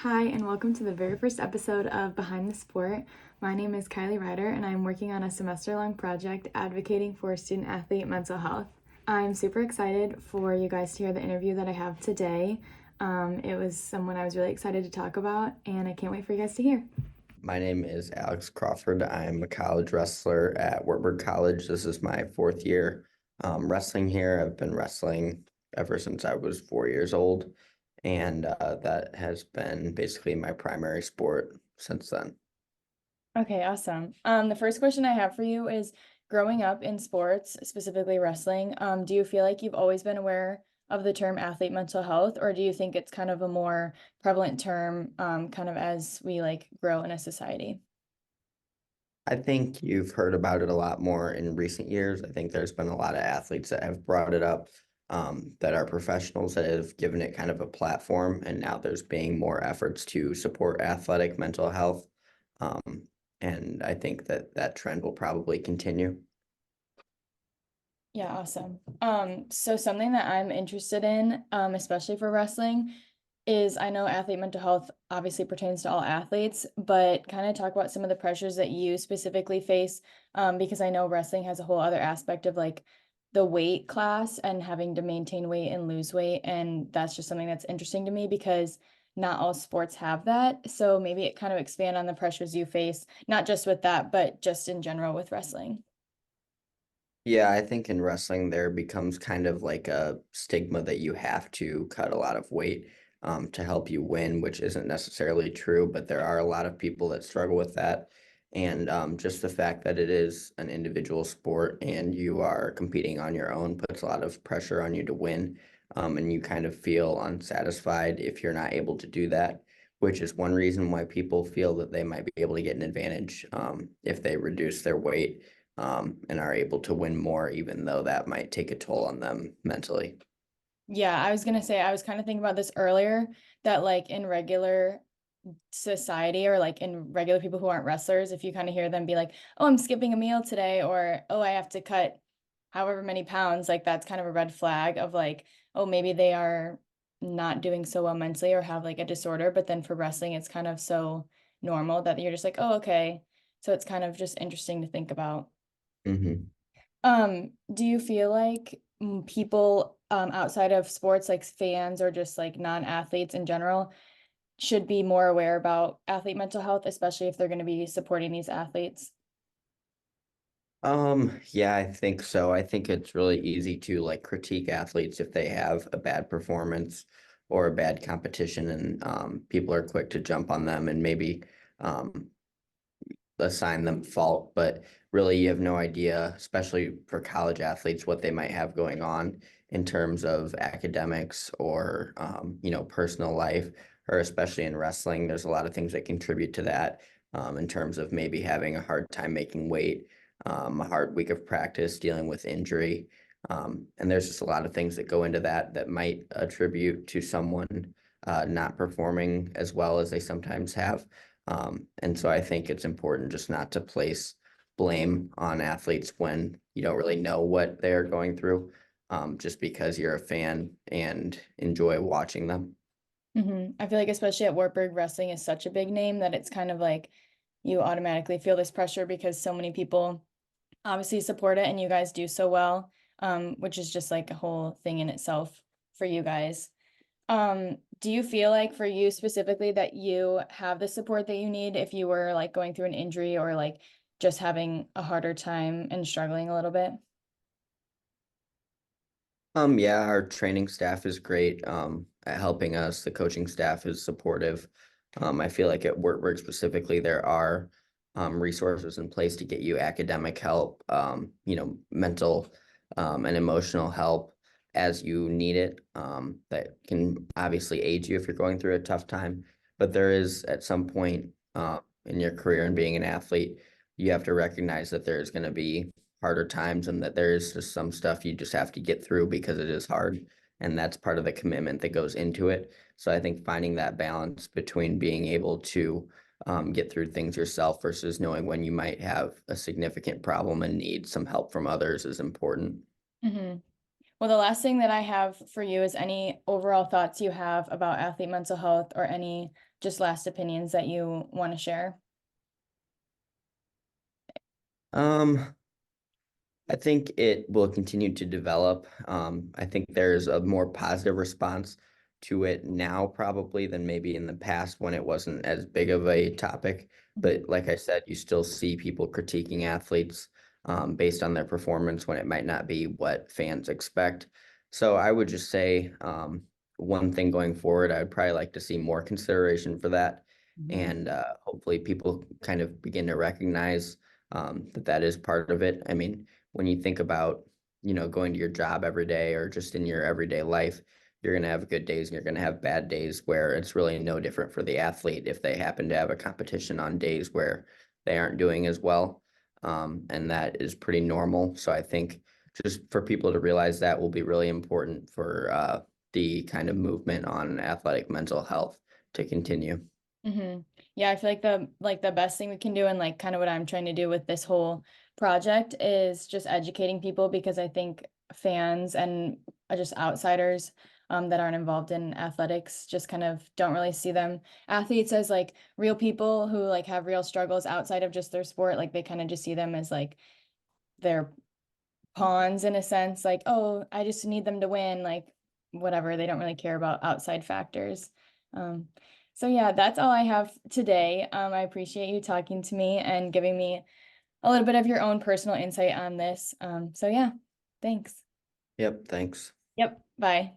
Hi, and welcome to the very first episode of Behind the Sport. My name is Kylie Ryder, and I'm working on a semester long project advocating for student athlete mental health. I'm super excited for you guys to hear the interview that I have today. It was someone I was really excited to talk about, and I can't wait for you guys to hear. My name is Alex Crawford. I'm a college wrestler at Wartburg College. This is my fourth year wrestling here. I've been wrestling ever since I was 4 years old, and that has been basically my primary sport since then. Okay, awesome. The first question I have for you is growing up in sports, specifically wrestling, do you feel like you've always been aware of the term athlete mental health, or do you think it's kind of a more prevalent term, kind of as we like grow in a society? I think you've heard about it a lot more in recent years. I think there's been a lot of athletes that have brought it up, that are professionals that have given it kind of a platform, and now there's being more efforts to support athletic mental health. Um, and I think that that trend will probably continue. Yeah, awesome. So something that I'm interested in, especially for wrestling, is I know athlete mental health obviously pertains to all athletes, but kind of talk about some of the pressures that you specifically face, because I know wrestling has a whole other aspect of like the weight class and having to maintain weight and lose weight, and that's just something that's interesting to me because not all sports have that. So maybe it kind of expand on the pressures you face, not just with that, but just in general with wrestling. Yeah, I think in wrestling there becomes kind of like a stigma that you have to cut a lot of weight to help you win, which isn't necessarily true, but there are a lot of people that struggle with that. And just the fact that it is an individual sport and you are competing on your own puts a lot of pressure on you to win. And you kind of feel unsatisfied if you're not able to do that, which is one reason why people feel that they might be able to get an advantage if they reduce their weight and are able to win more, even though that might take a toll on them mentally. Yeah, I was gonna say I was kind of thinking about this earlier that like in regular society or like in regular people who aren't wrestlers, if you kind of hear them be like, "Oh, I'm skipping a meal today," or "Oh, I have to cut however many pounds," like that's kind of a red flag of like, oh, maybe they are not doing so well mentally or have like a disorder. But then for wrestling, it's kind of so normal that you're just like, oh, okay. So it's kind of just interesting to think about. Hmm. Do you feel like people outside of sports, like fans or just like non-athletes in general, should be more aware about athlete mental health, especially if they're going to be supporting these athletes? Yeah, I think so. I think it's really easy to like critique athletes if they have a bad performance or a bad competition, and people are quick to jump on them and maybe um, assign them fault, but really you have no idea, especially for college athletes, what they might have going on in terms of academics or personal life, or especially in wrestling, there's a lot of things that contribute to that in terms of maybe having a hard time making weight, a hard week of practice, dealing with injury. And there's just a lot of things that go into that that might attribute to someone not performing as well as they sometimes have. And so I think it's important just not to place blame on athletes when you don't really know what they're going through, just because you're a fan and enjoy watching them. I feel like especially at Wartburg, wrestling is such a big name that it's kind of like you automatically feel this pressure because so many people obviously support it and you guys do so well, which is just like a whole thing in itself for you guys. Do you feel like for you specifically that you have the support that you need if you were like going through an injury or like just having a harder time and struggling a little bit? Yeah, our training staff is great, at helping us. The coaching staff is supportive. I feel like at work specifically, there are resources in place to get you academic help, mental and emotional help as you need it. That can obviously aid you if you're going through a tough time. But there is at some point in your career and being an athlete, you have to recognize that there's going to be harder times and that there is just some stuff you just have to get through because it is hard. And that's part of the commitment that goes into it. So I think finding that balance between being able to get through things yourself versus knowing when you might have a significant problem and need some help from others is important. hmm Well, the last thing that I have for you is any overall thoughts you have about athlete mental health or any just last opinions that you want to share. Um, I think it will continue to develop. I think there's a more positive response to it now, probably than maybe in the past when it wasn't as big of a topic. Mhm. But like I said, you still see people critiquing athletes based on their performance when it might not be what fans expect. So I would just say one thing going forward, I would probably like to see more consideration for that. Mhm. And hopefully people kind of begin to recognize that that is part of it. I mean, when you think about, going to your job every day or just in your everyday life, you're going to have good days and you're going to have bad days where it's really no different for the athlete if they happen to have a competition on days where they aren't doing as well. And that is pretty normal. So I think just for people to realize that will be really important for the kind of movement on athletic mental health to continue. Yeah, I feel like the best thing we can do and like kind of what I'm trying to do with this whole project is just educating people because I think fans and just outsiders that aren't involved in athletics just kind of don't really see them athletes as like real people who like have real struggles outside of just their sport. Like they kind of just see them as like their pawns in a sense, like, oh, I just need them to win, like whatever. They don't really care about outside factors. Um, so yeah, that's all I have today. I appreciate you talking to me and giving me a little bit of your own personal insight on this. So yeah, thanks. Yep, thanks. Yep, bye.